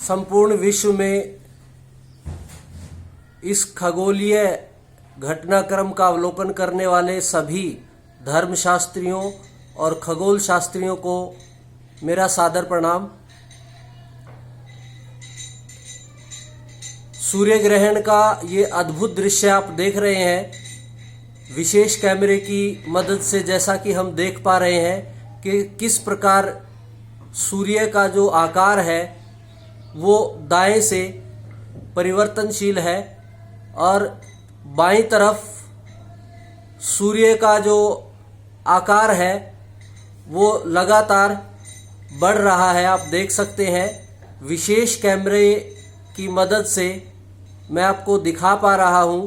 संपूर्ण विश्व में इस खगोलीय घटनाक्रम का अवलोकन करने वाले सभी धर्मशास्त्रियों और खगोल शास्त्रियों को मेरा सादर प्रणाम। सूर्य ग्रहण का ये अद्भुत दृश्य आप देख रहे हैं विशेष कैमरे की मदद से, जैसा कि हम देख पा रहे हैं कि किस प्रकार सूर्य का जो आकार है वो दाएं से परिवर्तनशील है और बाईं तरफ सूर्य का जो आकार है वो लगातार बढ़ रहा है। आप देख सकते हैं विशेष कैमरे की मदद से मैं आपको दिखा पा रहा हूँ।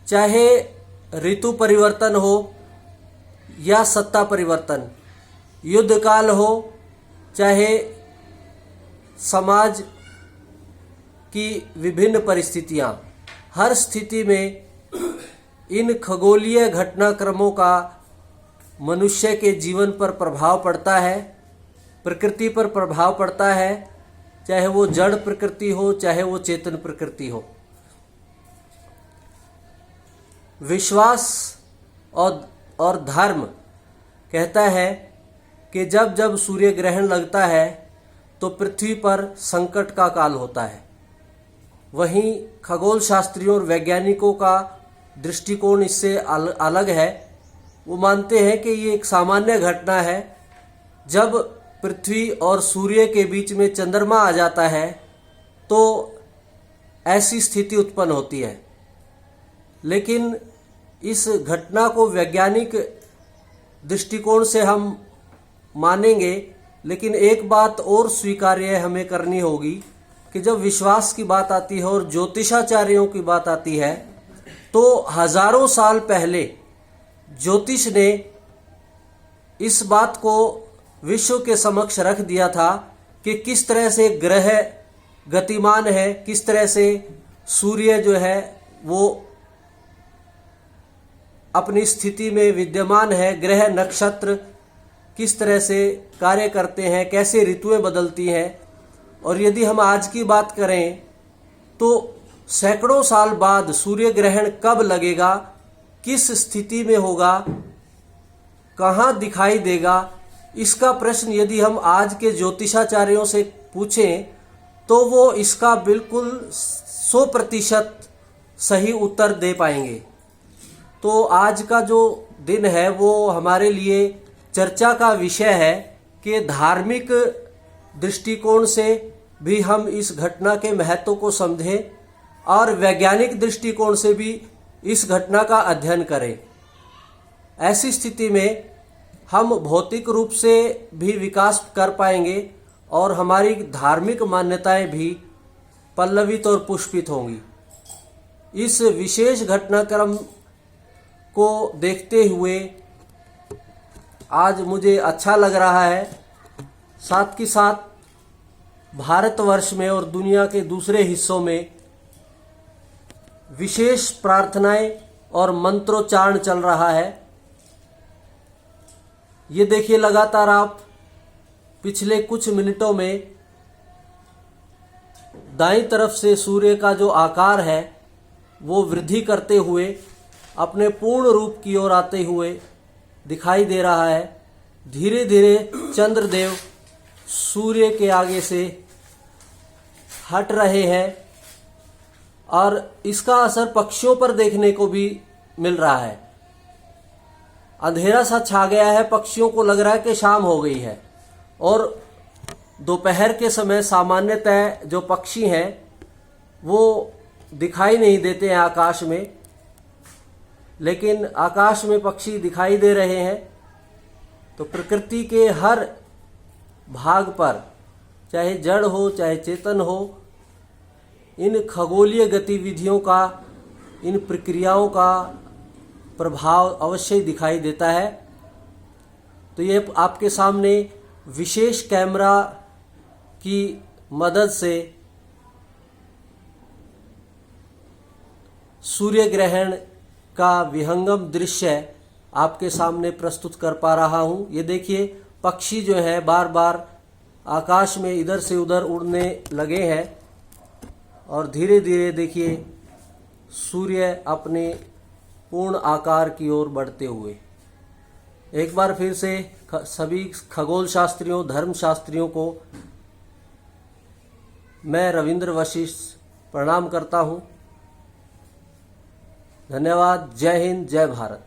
चाहे ऋतु परिवर्तन हो या सत्ता परिवर्तन, युद्ध काल हो, चाहे समाज की विभिन्न परिस्थितियां, हर स्थिति में इन खगोलीय घटनाक्रमों का मनुष्य के जीवन पर प्रभाव पड़ता है, प्रकृति पर प्रभाव पड़ता है, चाहे वो जड़ प्रकृति हो चाहे वो चेतन प्रकृति हो। विश्वास और धर्म कहता है कि जब जब सूर्य ग्रहण लगता है तो पृथ्वी पर संकट का काल होता है। वहीं खगोल शास्त्रियों और वैज्ञानिकों का दृष्टिकोण इससे अलग है। वो मानते हैं कि ये एक सामान्य घटना है। जब पृथ्वी और सूर्य के बीच में चंद्रमा आ जाता है तो ऐसी स्थिति उत्पन्न होती है। लेकिन इस घटना को वैज्ञानिक दृष्टिकोण से हम मानेंगे, लेकिन एक बात और स्वीकार्य हमें करनी होगी कि जब विश्वास की बात आती है और ज्योतिषाचार्यों की बात आती है तो हजारों साल पहले ज्योतिष ने इस बात को विश्व के समक्ष रख दिया था कि किस तरह से ग्रह गतिमान है, किस तरह से सूर्य जो है वो अपनी स्थिति में विद्यमान है, ग्रह नक्षत्र किस तरह से कार्य करते हैं, कैसे ऋतुएं बदलती हैं। और यदि हम आज की बात करें तो सैकड़ों साल बाद सूर्य ग्रहण कब लगेगा, किस स्थिति में होगा, कहाँ दिखाई देगा, इसका प्रश्न यदि हम आज के ज्योतिषाचार्यों से पूछें तो वो इसका बिल्कुल 100% सही उत्तर दे पाएंगे। तो आज का जो दिन है वो हमारे लिए चर्चा का विषय है कि धार्मिक दृष्टिकोण से भी हम इस घटना के महत्व को समझें और वैज्ञानिक दृष्टिकोण से भी इस घटना का अध्ययन करें। ऐसी स्थिति में हम भौतिक रूप से भी विकास कर पाएंगे और हमारी धार्मिक मान्यताएं भी पल्लवित और पुष्पित होंगी। इस विशेष घटनाक्रम को देखते हुए आज मुझे अच्छा लग रहा है। साथ ही साथ भारतवर्ष में और दुनिया के दूसरे हिस्सों में विशेष प्रार्थनाएं और मंत्रोच्चारण चल रहा है। ये देखिए, लगातार आप पिछले कुछ मिनटों में दाईं तरफ से सूर्य का जो आकार है वो वृद्धि करते हुए अपने पूर्ण रूप की ओर आते हुए दिखाई दे रहा है। धीरे धीरे चंद्रदेव सूर्य के आगे से हट रहे हैं और इसका असर पक्षियों पर देखने को भी मिल रहा है। अंधेरा सा छा गया है, पक्षियों को लग रहा है कि शाम हो गई है और दोपहर के समय सामान्यतः जो पक्षी हैं वो दिखाई नहीं देते हैं आकाश में, लेकिन आकाश में पक्षी दिखाई दे रहे हैं। तो प्रकृति के हर भाग पर, चाहे जड़ हो चाहे चेतन हो, इन खगोलीय गतिविधियों का, इन प्रक्रियाओं का प्रभाव अवश्य दिखाई देता है। तो ये आपके सामने विशेष कैमरा की मदद से सूर्य ग्रहण का विहंगम दृश्य आपके सामने प्रस्तुत कर पा रहा हूँ। ये देखिए, पक्षी जो है बार बार आकाश में इधर से उधर उड़ने लगे हैं और धीरे धीरे देखिए सूर्य अपने पूर्ण आकार की ओर बढ़ते हुए। एक बार फिर से सभी खगोल शास्त्रियों, धर्म शास्त्रियों को मैं रविंद्र वशिष्ठ प्रणाम करता हूँ। धन्यवाद। जय हिंद, जय भारत।